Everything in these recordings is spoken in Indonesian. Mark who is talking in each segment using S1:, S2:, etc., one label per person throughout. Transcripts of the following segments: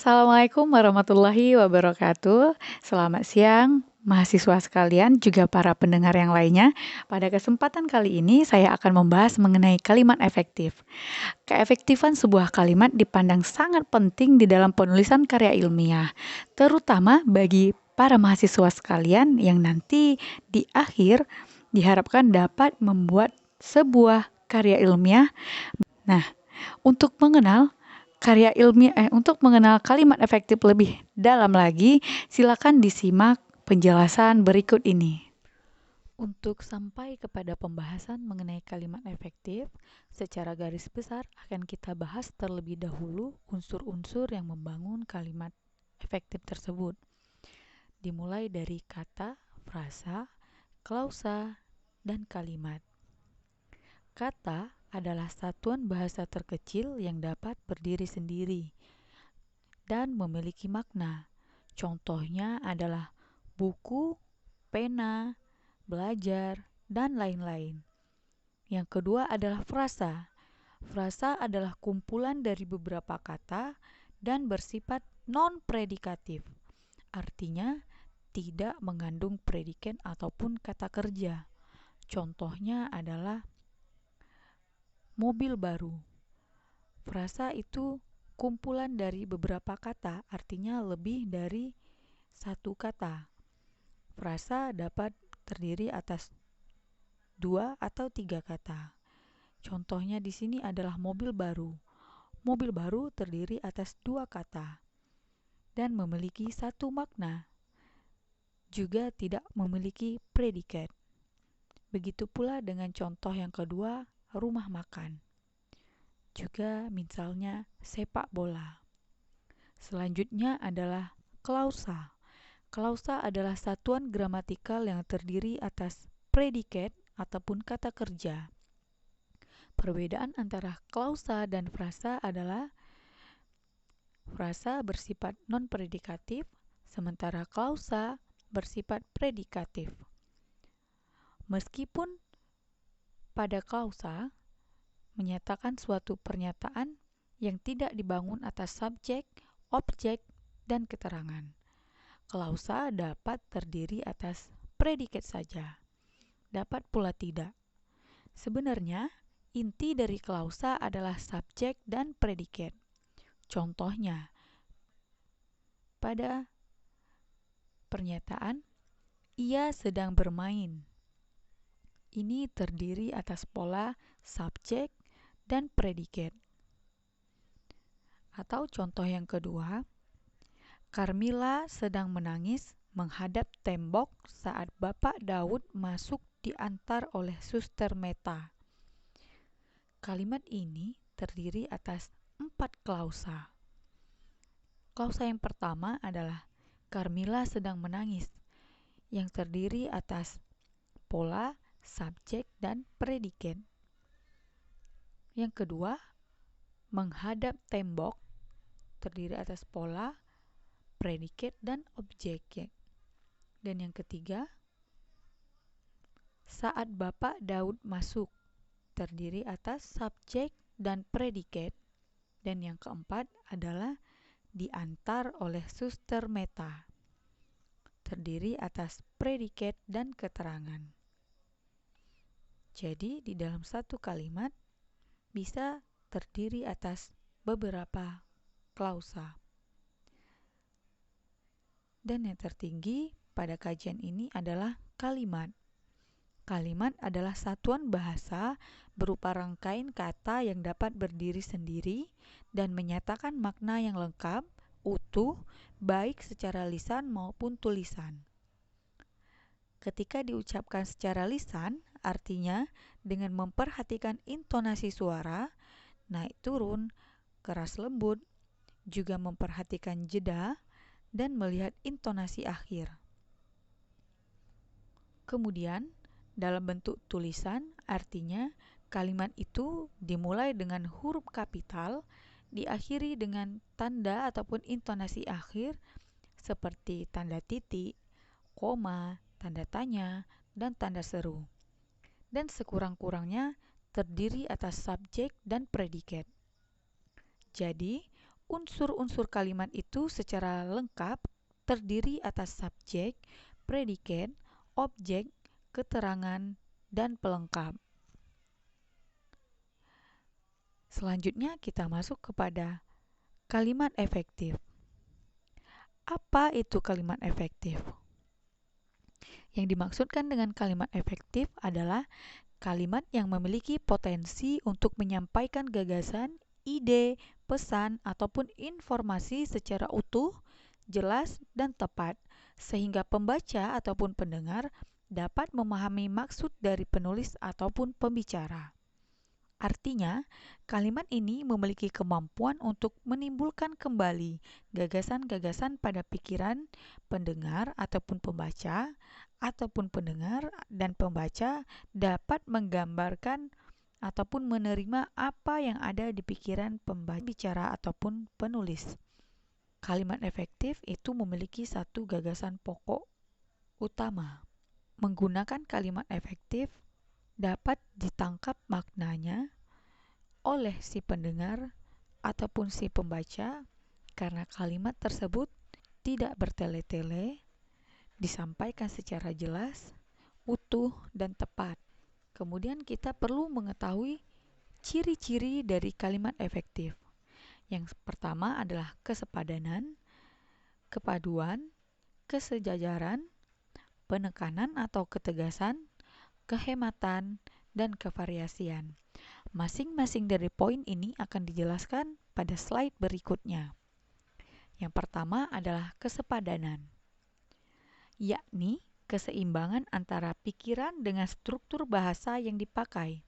S1: Assalamualaikum warahmatullahi wabarakatuh. Selamat siang, mahasiswa sekalian, juga para pendengar yang lainnya. Pada kesempatan kali ini, saya akan membahas mengenai kalimat efektif. Keefektifan sebuah kalimat dipandang sangat penting di dalam penulisan karya ilmiah, terutama bagi para mahasiswa sekalian yang nanti di akhir diharapkan dapat membuat sebuah karya ilmiah. Nah, untuk mengenal kalimat efektif lebih dalam lagi, silakan disimak penjelasan berikut ini. Untuk sampai kepada pembahasan mengenai kalimat efektif, secara garis besar akan kita bahas terlebih dahulu unsur-unsur yang membangun kalimat efektif tersebut. Dimulai dari kata, frasa, klausa, dan kalimat. Kata adalah satuan bahasa terkecil yang dapat berdiri sendiri dan memiliki makna. Contohnya adalah buku, pena, belajar, dan lain-lain. Yang kedua adalah frasa. Frasa adalah kumpulan dari beberapa kata dan bersifat non-predikatif. Artinya, tidak mengandung predikat ataupun kata kerja. Contohnya adalah mobil baru. Frasa itu kumpulan dari beberapa kata, artinya lebih dari satu kata. Frasa dapat terdiri atas 2 atau 3 kata. Contohnya di sini adalah mobil baru. Mobil baru terdiri atas 2 kata dan memiliki satu makna. Juga tidak memiliki predikat. Begitu pula dengan contoh yang kedua, rumah makan. Juga misalnya sepak bola. Selanjutnya adalah klausa. Klausa adalah satuan gramatikal yang terdiri atas predikat ataupun kata kerja. Perbedaan antara klausa dan frasa adalah frasa bersifat non-predikatif, sementara klausa bersifat predikatif. Meskipun pada klausa menyatakan suatu pernyataan yang tidak dibangun atas subjek, objek, dan keterangan. Klausa dapat terdiri atas predikat saja, dapat pula tidak. Sebenarnya, inti dari klausa adalah subjek dan predikat. Contohnya, pada pernyataan, ia sedang bermain. Ini terdiri atas pola subjek dan predikat. Atau contoh yang kedua, Carmilla sedang menangis menghadap tembok saat Bapak Daud masuk diantar oleh Suster Meta. Kalimat ini terdiri atas 4 klausa. Klausa yang pertama adalah Carmilla sedang menangis, yang terdiri atas pola, subjek, dan predikat. Yang kedua, menghadap tembok, terdiri atas pola, predikat, dan objek. Dan yang ketiga, saat Bapak Daud masuk, terdiri atas subjek dan predikat. Dan yang keempat adalah diantar oleh Suster Meta, terdiri atas predikat dan keterangan. Jadi di dalam satu kalimat bisa terdiri atas beberapa klausa. Dan yang tertinggi pada kajian ini adalah kalimat. Kalimat adalah satuan bahasa berupa rangkaian kata yang dapat berdiri sendiri dan menyatakan makna yang lengkap, utuh, baik secara lisan maupun tulisan. Ketika diucapkan secara lisan, artinya dengan memperhatikan intonasi suara, naik turun, keras lembut, juga memperhatikan jeda, dan melihat intonasi akhir. Kemudian, dalam bentuk tulisan, artinya kalimat itu dimulai dengan huruf kapital, diakhiri dengan tanda ataupun intonasi akhir seperti tanda titik, koma, tanda tanya, dan tanda seru. Dan sekurang-kurangnya terdiri atas subjek dan predikat. Jadi, Unsur-unsur kalimat itu secara lengkap terdiri atas subjek, predikat, objek, keterangan, dan pelengkap. Selanjutnya kita masuk kepada kalimat efektif. Apa itu kalimat efektif? Yang dimaksudkan dengan kalimat efektif adalah kalimat yang memiliki potensi untuk menyampaikan gagasan, ide, pesan, ataupun informasi secara utuh, jelas, dan tepat, sehingga pembaca ataupun pendengar dapat memahami maksud dari penulis ataupun pembicara. Artinya, kalimat ini memiliki kemampuan untuk menimbulkan kembali gagasan-gagasan pada pikiran pendengar ataupun pembaca, ataupun pendengar dan pembaca dapat menggambarkan ataupun menerima apa yang ada di pikiran pembicara ataupun penulis. Kalimat efektif itu memiliki satu gagasan pokok utama. Menggunakan kalimat efektif dapat ditangkap maknanya oleh si pendengar ataupun si pembaca karena kalimat tersebut tidak bertele-tele, disampaikan secara jelas, utuh, dan tepat. Kemudian kita perlu mengetahui ciri-ciri dari kalimat efektif. Yang pertama adalah kesepadanan, kepaduan, kesejajaran, penekanan atau ketegasan, kehematan, dan kevariasian. Masing-masing dari poin ini akan dijelaskan pada slide berikutnya. Yang pertama adalah kesepadanan, yakni keseimbangan antara pikiran dengan struktur bahasa yang dipakai.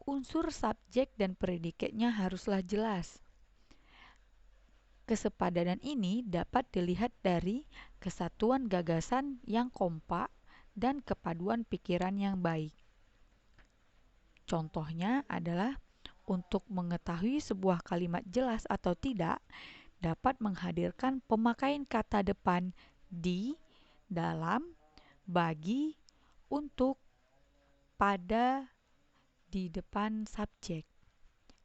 S1: Unsur subjek dan predikatnya haruslah jelas. Kesepadanan ini dapat dilihat dari kesatuan gagasan yang kompak dan kepaduan pikiran yang baik. Contohnya adalah untuk mengetahui sebuah kalimat jelas atau tidak, dapat menghadirkan pemakaian kata depan di, dalam, bagi, untuk, pada, di depan subjek.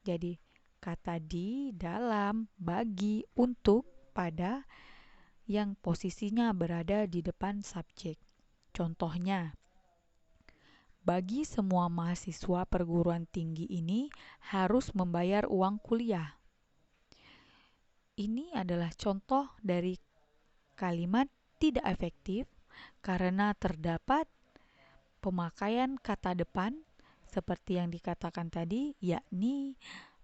S1: Jadi, kata di, dalam, bagi, untuk, pada yang posisinya berada di depan subjek. Contohnya, bagi semua mahasiswa perguruan tinggi ini harus membayar uang kuliah. Ini adalah contoh dari kalimat tidak efektif karena terdapat pemakaian kata depan seperti yang dikatakan tadi, yakni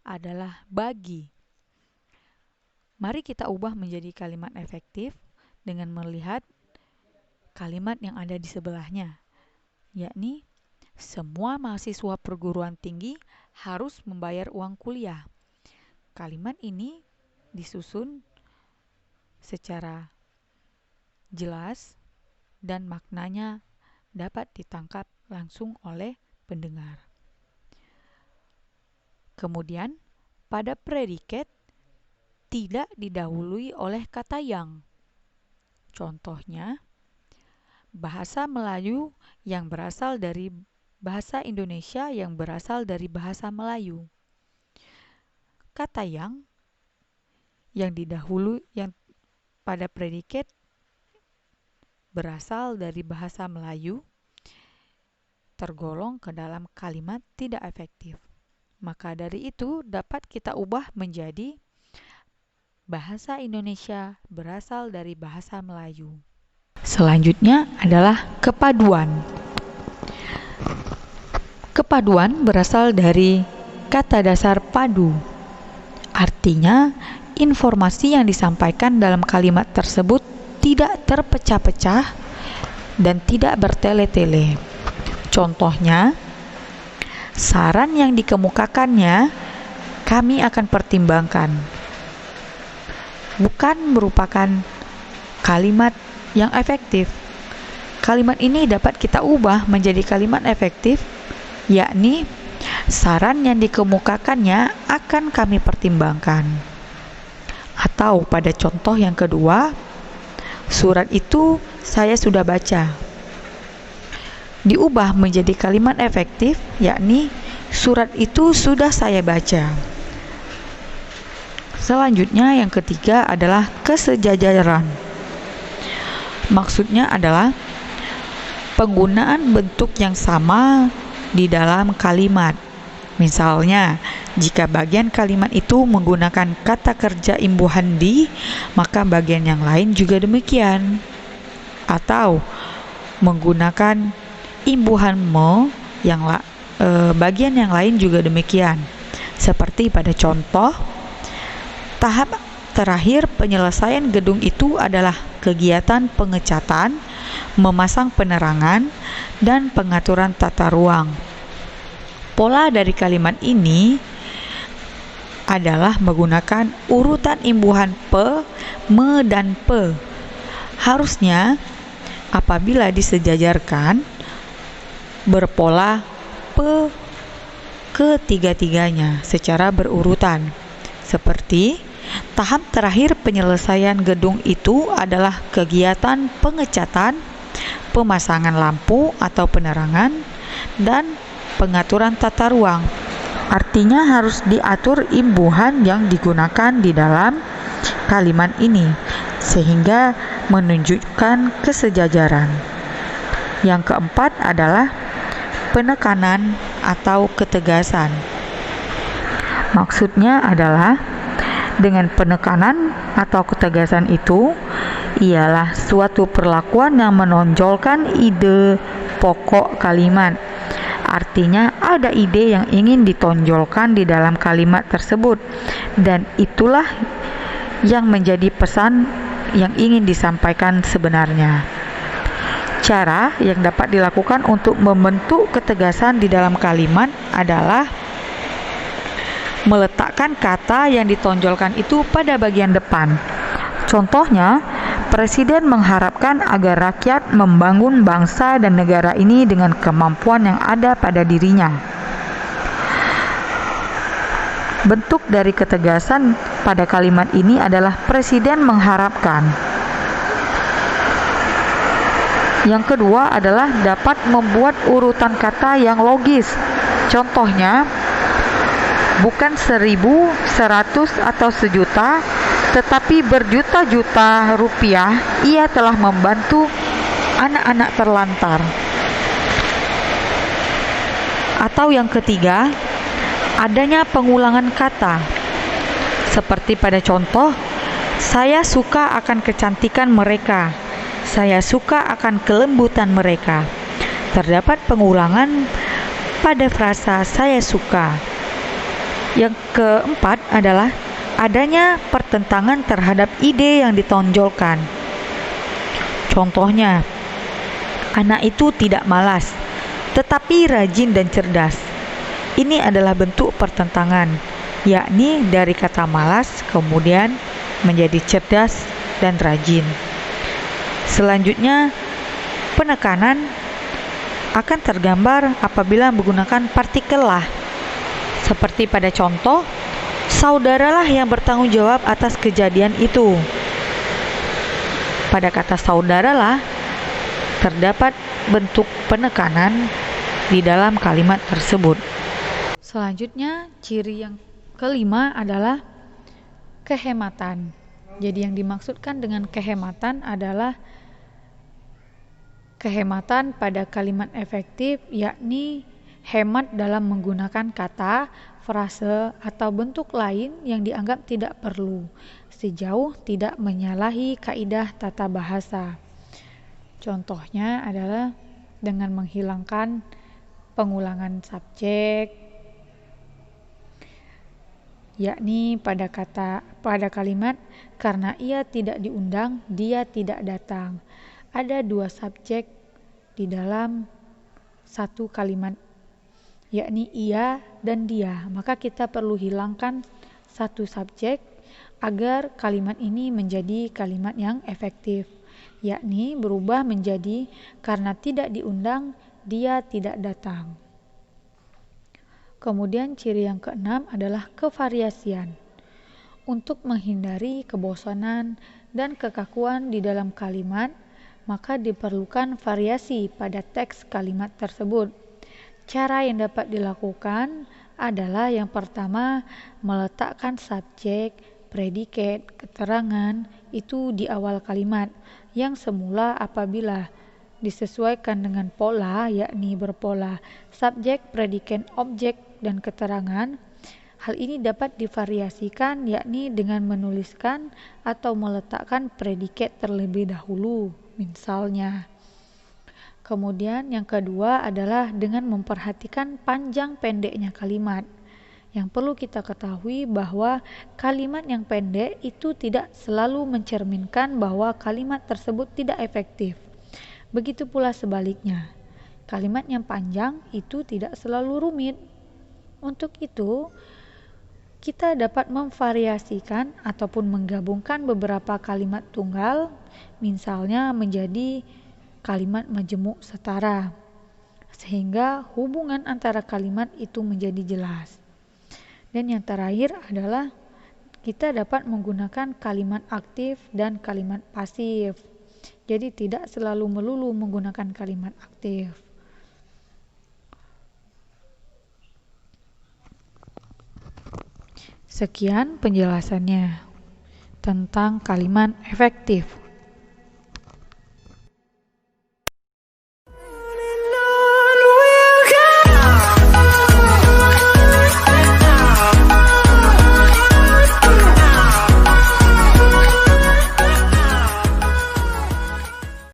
S1: adalah bagi. Mari kita ubah menjadi kalimat efektif dengan melihat kalimat yang ada di sebelahnya, yakni semua mahasiswa perguruan tinggi harus membayar uang kuliah. Kalimat ini disusun secara jelas dan maknanya dapat ditangkap langsung oleh pendengar. Kemudian, pada predikat tidak didahului oleh kata yang. Contohnya, bahasa Melayu yang berasal dari bahasa Indonesia yang berasal dari bahasa Melayu. Kata yang didahului yang pada predikat berasal dari bahasa Melayu tergolong ke dalam kalimat tidak efektif. Maka dari itu dapat kita ubah menjadi bahasa Indonesia berasal dari bahasa Melayu. Selanjutnya adalah kepaduan. Kepaduan berasal dari kata dasar padu. Artinya, informasi yang disampaikan dalam kalimat tersebut tidak terpecah-pecah dan tidak bertele-tele. Contohnya, saran yang dikemukakannya kami akan pertimbangkan. Bukan merupakan kalimat yang efektif. Kalimat ini dapat kita ubah menjadi kalimat efektif, yakni saran yang dikemukakannya akan kami pertimbangkan. Atau pada contoh yang kedua, surat itu saya sudah baca. Diubah menjadi kalimat efektif, yakni surat itu sudah saya baca. Selanjutnya yang ketiga adalah kesejajaran. Maksudnya adalah penggunaan bentuk yang sama di dalam kalimat. Misalnya, jika bagian kalimat itu menggunakan kata kerja imbuhan di, maka bagian yang lain juga demikian. Atau menggunakan imbuhan me, bagian yang lain juga demikian. Seperti pada contoh, tahap terakhir penyelesaian gedung itu adalah kegiatan pengecatan, memasang penerangan, dan pengaturan tata ruang. Pola dari kalimat ini adalah menggunakan urutan imbuhan pe, me, dan pe. Harusnya apabila disejajarkan berpola pe ketiga-tiganya secara berurutan. Seperti tahap terakhir penyelesaian gedung itu adalah kegiatan pengecatan, pemasangan lampu atau penerangan, dan pengaturan tata ruang. Artinya harus diatur imbuhan yang digunakan di dalam kalimat ini sehingga menunjukkan kesejajaran. Yang keempat adalah penekanan atau ketegasan. Maksudnya adalah dengan penekanan atau ketegasan itu ialah suatu perlakuan yang menonjolkan ide pokok kalimat. Artinya ada ide yang ingin ditonjolkan di dalam kalimat tersebut, dan itulah yang menjadi pesan yang ingin disampaikan sebenarnya. Cara yang dapat dilakukan untuk membentuk ketegasan di dalam kalimat adalah meletakkan kata yang ditonjolkan itu pada bagian depan. Contohnya, Presiden mengharapkan agar rakyat membangun bangsa dan negara ini dengan kemampuan yang ada pada dirinya. Bentuk dari ketegasan pada kalimat ini adalah Presiden mengharapkan. Yang kedua adalah dapat membuat urutan kata yang logis. Contohnya, bukan 1.000, 100, atau sejuta, tetapi berjuta-juta rupiah ia telah membantu anak-anak terlantar. Atau yang ketiga, adanya pengulangan kata. Seperti pada contoh, saya suka akan kecantikan mereka. Saya suka akan kelembutan mereka. Terdapat pengulangan pada frasa saya suka. Yang keempat adalah adanya pertentangan terhadap ide yang ditonjolkan. Contohnya, anak itu tidak malas, tetapi rajin dan cerdas. Ini adalah bentuk pertentangan, yakni dari kata malas kemudian menjadi cerdas dan rajin. Selanjutnya, penekanan akan tergambar apabila menggunakan partikel lah. Seperti pada contoh, saudaralah yang bertanggung jawab atas kejadian itu. Pada kata saudaralah terdapat bentuk penekanan di dalam kalimat tersebut. Selanjutnya, ciri yang kelima adalah kehematan. Jadi yang dimaksudkan dengan kehematan adalah kehematan pada kalimat efektif, yakni hemat dalam menggunakan kata, frase, atau bentuk lain yang dianggap tidak perlu, sejauh tidak menyalahi kaidah tata bahasa. Contohnya adalah dengan menghilangkan pengulangan subjek, yakni pada kalimat karena ia tidak diundang, dia tidak datang. Ada dua subjek di dalam satu kalimat, yakni ia dan dia. Maka kita perlu hilangkan satu subjek agar kalimat ini menjadi kalimat yang efektif, yakni berubah menjadi karena tidak diundang, dia tidak datang. Kemudian ciri yang keenam adalah kevariasian. Untuk menghindari kebosanan dan kekakuan di dalam kalimat, maka diperlukan variasi pada teks kalimat tersebut. Cara yang dapat dilakukan adalah yang pertama, meletakkan subjek, predikat, keterangan itu di awal kalimat yang semula apabila disesuaikan dengan pola, yakni berpola subjek, predikat, objek, dan keterangan. Hal ini dapat divariasikan yakni dengan menuliskan atau meletakkan predikat terlebih dahulu, misalnya. Kemudian yang kedua adalah dengan memperhatikan panjang pendeknya kalimat. Yang perlu kita ketahui bahwa kalimat yang pendek itu tidak selalu mencerminkan bahwa kalimat tersebut tidak efektif. Begitu pula sebaliknya, kalimat yang panjang itu tidak selalu rumit. Untuk itu, kita dapat memvariasikan ataupun menggabungkan beberapa kalimat tunggal, misalnya menjadi kalimat majemuk setara, sehingga hubungan antara kalimat itu menjadi jelas. Dan yang terakhir adalah kita dapat menggunakan kalimat aktif dan kalimat pasif. Jadi tidak selalu melulu menggunakan kalimat aktif. Sekian penjelasannya tentang kalimat efektif.